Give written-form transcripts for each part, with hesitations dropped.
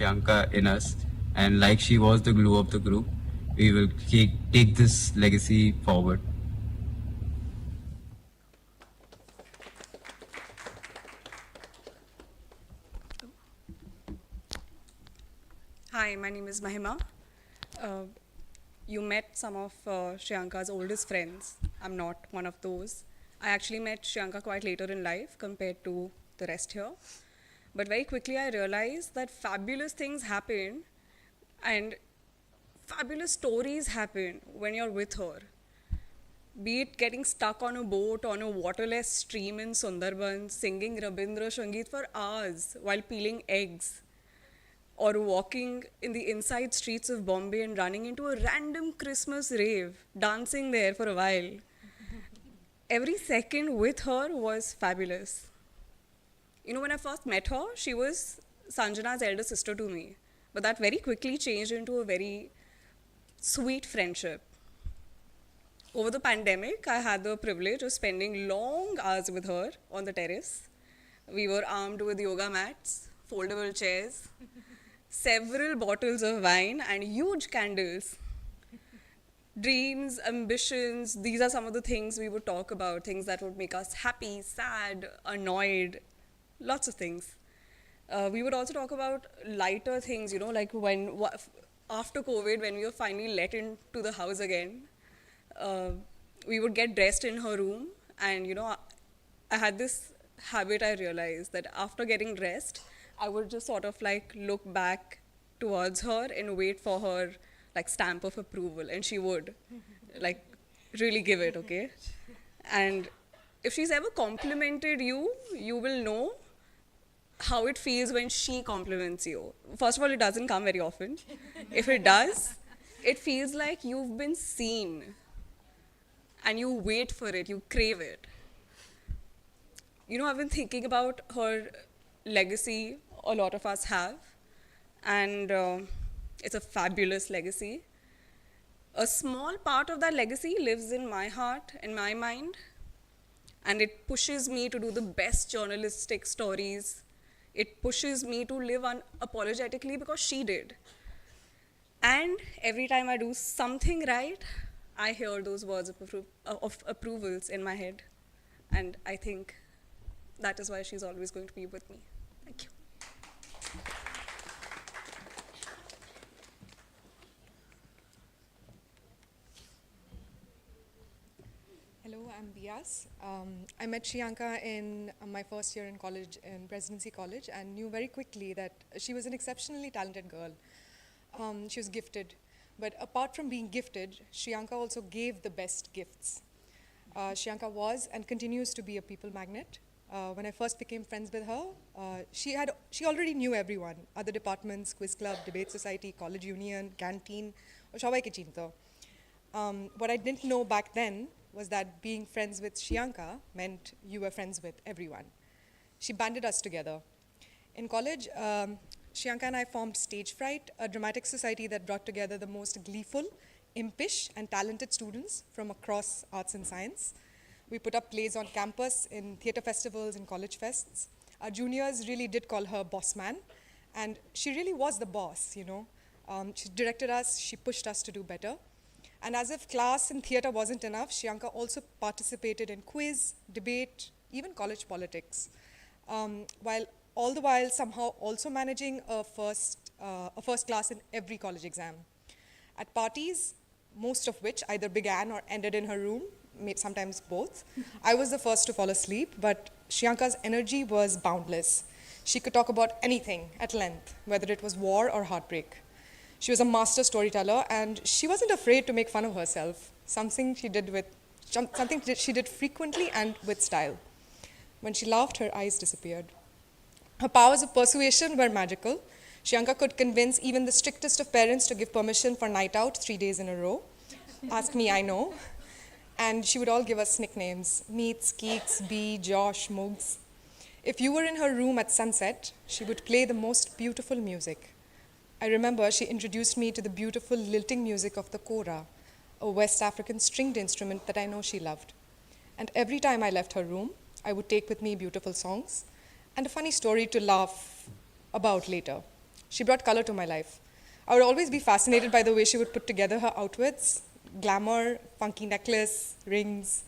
Sriyanka in us, and like she was the glue of the group, we will take this legacy forward. Hi, my name is Mahima. Uh, you met some of Shriyanka's oldest friends. I'm not one of those. I actually met Shriyanka quite later in life compared to the rest here. But very quickly, I realized that fabulous things happen and fabulous stories happen when you're with her. Be it getting stuck on a boat on a waterless stream in Sundarbans, singing Rabindra Sangeet for hours while peeling eggs, or walking in the inside streets of Bombay and running into a random Christmas rave, dancing there for a while. Every second with her was fabulous. You know, when I first met her, she was Sanjana's elder sister to me. But that very quickly changed into a very sweet friendship. Over the pandemic, I had the privilege of spending long hours with her on the terrace. We were armed with yoga mats, foldable chairs, several bottles of wine, and huge candles. Dreams, ambitions, these are some of the things we would talk about, things that would make us happy, sad, annoyed, lots of things. We would also talk about lighter things, you know, like after COVID, when we were finally let into the house again, uh, we would get dressed in her room, and you know, I had this habit. I realized that after getting dressed, I would just sort of like look back towards her and wait for her like stamp of approval, and she would like really give it, okay? And if she's ever complimented you, you will know how it feels when she compliments you. First of all, it doesn't come very often. If it does, it feels like you've been seen and you wait for it, you crave it. You know, I've been thinking about her legacy, a lot of us have, and it's a fabulous legacy. A small part of that legacy lives in my heart, in my mind, and it pushes me to do the best journalistic stories. It pushes me to live unapologetically because she did. And every time I do something right, I hear those words of approvals in my head. And I think that is why she's always going to be with me. Thank you. Hello, I'm Bias. I met Sriyanka in my first year in college, in Presidency College, and knew very quickly that she was an exceptionally talented girl. She was gifted. But apart from being gifted, Sriyanka also gave the best gifts. Sriyanka was and continues to be a people magnet. When I first became friends with her, she already knew everyone, other departments, quiz club, debate society, college union, canteen, or সবাইকে চিনতো. What I didn't know back then was that being friends with Sriyanka meant you were friends with everyone. She banded us together. In college, Sriyanka and I formed Stage Fright, a dramatic society that brought together the most gleeful, impish, and talented students from across arts and science. We put up plays on campus, in theatre festivals, in college fests. Our juniors really did call her boss man, and she really was the boss, you know. She directed us, she pushed us to do better. And as if class and theatre wasn't enough, Sriyanka also participated in quiz, debate, even college politics, while all the while somehow also managing a first class in every college exam. At parties, most of which either began or ended in her room, sometimes both, I was the first to fall asleep, but Sriyanka's energy was boundless. She could talk about anything at length, whether it was war or heartbreak. She was a master storyteller, and she wasn't afraid to make fun of herself, something she did frequently and with style. When she laughed, her eyes disappeared. Her powers of persuasion were magical. Sriyanka could convince even the strictest of parents to give permission for night out 3 days in a row. Ask me, I know. And she would all give us nicknames: Meets, Keeks, Bee, Josh, Mugs. If you were in her room at sunset, she would play the most beautiful music. I remember she introduced me to the beautiful lilting music of the kora, a West African stringed instrument that I know she loved. And every time I left her room, I would take with me beautiful songs and a funny story to laugh about later. She brought color to my life. I would always be fascinated by the way she would put together her outfits, glamour, funky necklace, rings.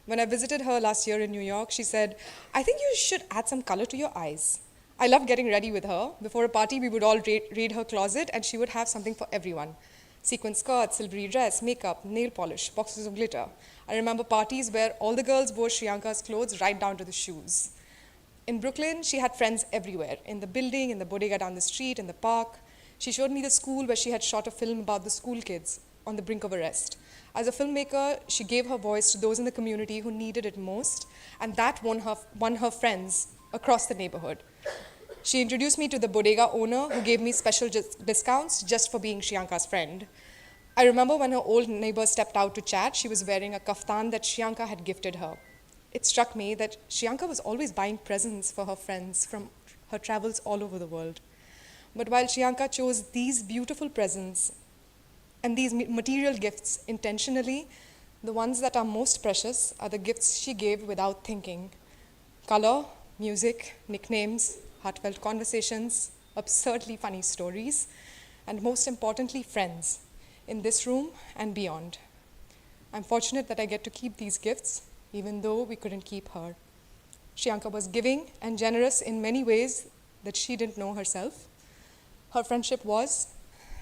When I visited her last year in New York, she said, "I think you should add some color to your eyes." I loved getting ready with her. Before a party, we would all raid her closet, and she would have something for everyone. Sequin skirts, silvery dress, makeup, nail polish, boxes of glitter. I remember parties where all the girls wore Sriyanka's clothes right down to the shoes. In Brooklyn, she had friends everywhere, in the building, in the bodega down the street, in the park. She showed me the school where she had shot a film about the school kids on the brink of arrest. As a filmmaker, she gave her voice to those in the community who needed it most, and that won her friends across the neighborhood. She introduced me to the bodega owner who gave me special discounts just for being Sriyanka's friend. I remember when her old neighbor stepped out to chat, she was wearing a kaftan that Sriyanka had gifted her. It struck me that Sriyanka was always buying presents for her friends from her travels all over the world. But while Sriyanka chose these beautiful presents and these material gifts intentionally, the ones that are most precious are the gifts she gave without thinking. Color, music, nicknames, heartfelt conversations, absurdly funny stories, and most importantly, friends, in this room and beyond. I'm fortunate that I get to keep these gifts, even though we couldn't keep her. Sriyanka was giving and generous in many ways that she didn't know herself. Her friendship was,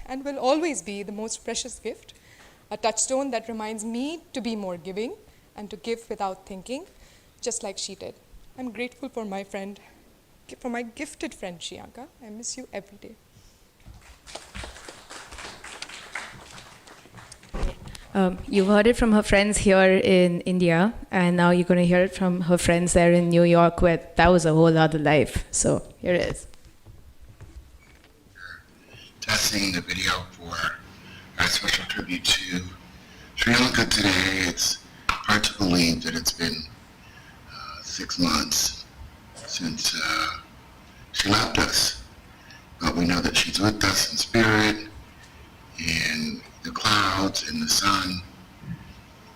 and will always be, the most precious gift, a touchstone that reminds me to be more giving and to give without thinking, just like she did. I'm grateful for my friend, for my gifted friend, Sriyanka. I miss you every day. You've heard it from her friends here in India, and now you're going to hear it from her friends there in New York, where that was a whole other life. So here it is. Testing the video for our special tribute to Sriyanka today. It's hard to believe that it's been 6 months since she left us, but we know that she's with us in spirit, in the clouds, in the sun,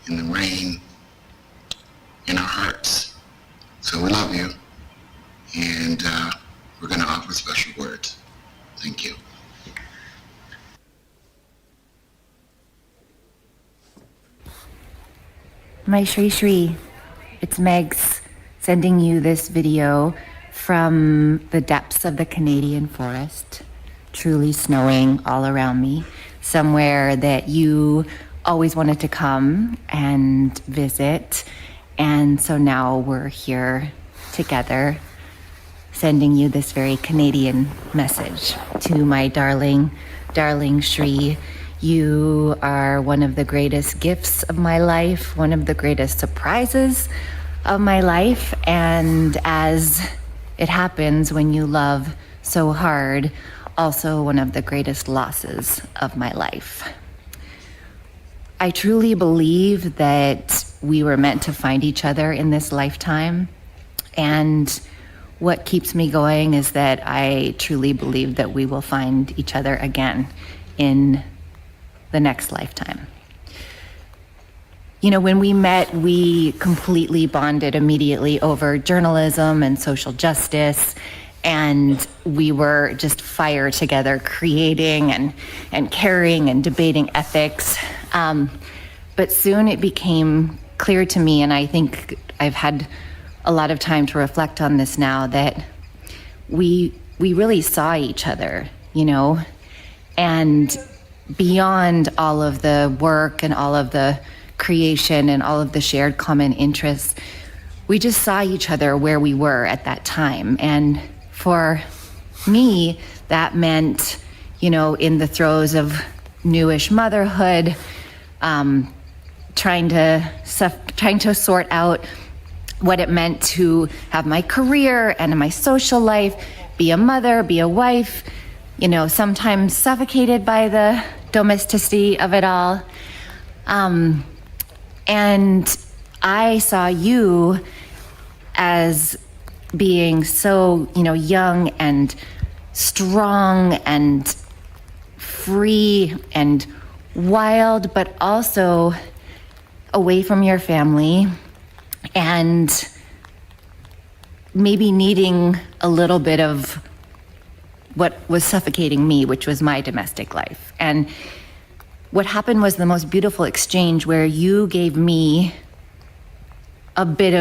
in the rain, in our hearts. So we love you, and we're going to offer special words. Thank you. My Shri Shri, it's Megs sending you this video from the depths of the Canadian forest, truly snowing all around me, somewhere that you always wanted to come and visit. And so now we're here together, sending you this very Canadian message to my darling, darling Shri. You are one of the greatest gifts of my life, one of the greatest surprises of my life, and as it happens when you love so hard, also one of the greatest losses of my life. I truly believe that we were meant to find each other in this lifetime, and what keeps me going is that I truly believe that we will find each other again in the next lifetime. You know, when we met, we completely bonded immediately over journalism and social justice, and we were just fire together, creating and caring and debating ethics. But soon it became clear to me, and I think I've had a lot of time to reflect on this now, that we really saw each other, you know, and beyond all of the work and all of the creation and all of the shared common interests, we just saw each other where we were at that time. And for me, that meant, you know, in the throes of newish motherhood, trying to sort out what it meant to have my career and my social life, be a mother, be a wife, you know, sometimes suffocated by the domesticity of it all. And I saw you as being so, you know, young and strong and free and wild, but also away from your family and maybe needing a little bit of what was suffocating me, which was my domestic life. And what happened was the most beautiful exchange where you gave me a bit of